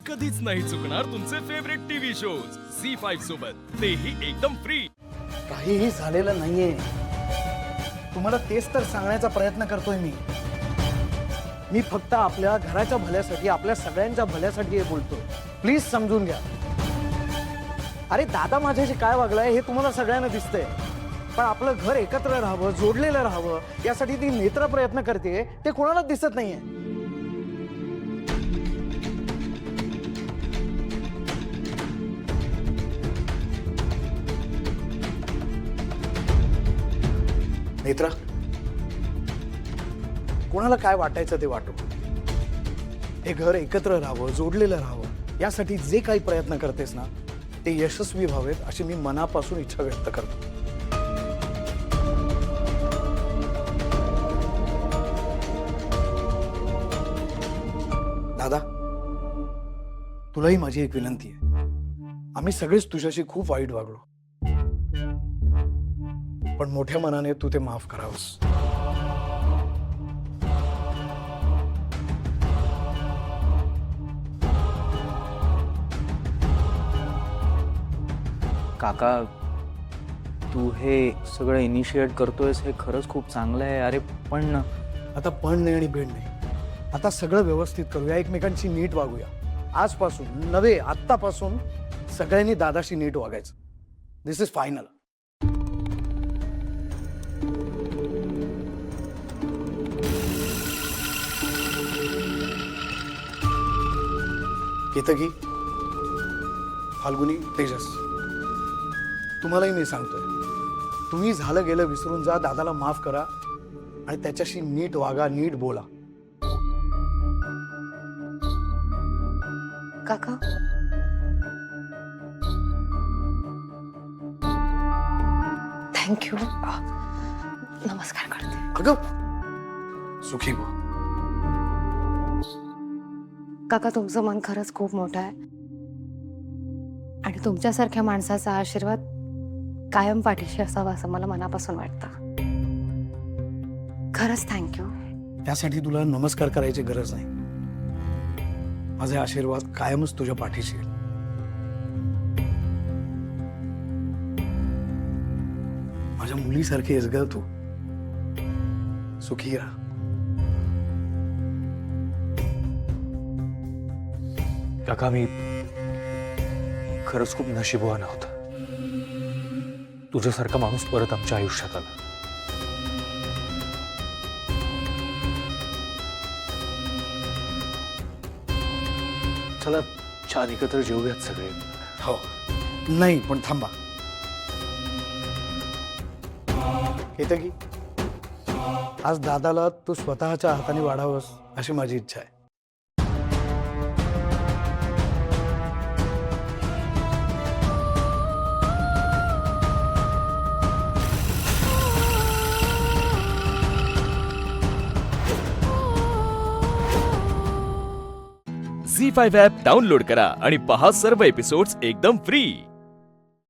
कधीच नाही चुकणार तुमचे फेवरेट टीव्ही शोज झी5 सोबत, तेही एकदम फ्री। काहीही झालेलं नाहीये, तुम्हाला तेच तर सांगण्याचा प्रयत्न करतोय मी फक्त आपल्या घराच्या भल्यासाठी, आपल्या सगळ्यांच्या भल्यासाठी हे बोलतोय। प्लीज समजून घ्या। अरे दादा माझ्याशी काय वागलाय हे तुम्हाला सगळ्यांना दिसतंय, पण आपलं घर एकत्र राहावं, जोडलेलं राहावं यासाठी ती नेत्र प्रयत्न करते, ते कोणाला दिसत नाहीये। नेत्रा, कोणाला काय वाटायचं ते वाटो, हे घर एकत्र राहावं, जोडलेलं राहावं यासाठी जे काही प्रयत्न करतेस ना ते यशस्वी व्हावेत अशी मी मनापासून इच्छा व्यक्त करतो। दादा, तुलाही माझी एक विनंती आहे। आम्ही सगळेच तुझ्याशी खूप वाईट वागलो, पण मोठ्या मनाने तू ते माफ करावंस। काका, तू हे सगळं इनिशिएट करतोयस हे खरंच खूप चांगलं आहे। अरे पण आता पण नाही आणि बेड नाही, आता सगळं व्यवस्थित करूया, एकमेकांची नीट वागूया। आजपासून नव्हे, आत्तापासून सगळ्यांनी दादाशी नीट वागायचं। दिस इज फायनल। केतकी, फाल्गुनी, तेजस, तुम्हालाही मी सांगतोय, तुम्ही झालं गेलं विसरून जा, दादाला माफ करा आणि त्याच्याशी नीट वागा, नीट बोला। काका, थँक्यू। नमस्कार करते। अगं सुखी हो। काका, तुमचं मन खरंच खूप मोठं आहे आणि तुमच्यासारख्या माणसाचा आशीर्वाद कायम पाठीशी असावा असं मला मनापासून वाटतं। खरंच थँक्यू। त्यासाठी तुला नमस्कार करायची गरज नाही, माझे आशीर्वाद कायमच तुझ्या पाठीशी आहेत। माझ्या मुलीसारखी आहेस ग तू, सुखी राहा। काका, मी खरंच खूप नशीबवान आहोत, तुझ्यासारखा माणूस परत आमच्या आयुष्यात आला। चला छान एकत्र जेवूयात सगळे। हो, नाही पण थांबा केतकी, आज दादाला तू स्वतःच्या हाताने वाढावंस अशी माझी इच्छा आहे। झी5 ॲप डाउनलोड करा आणि पहा सर्व एपिसोड्स एकदम फ्री।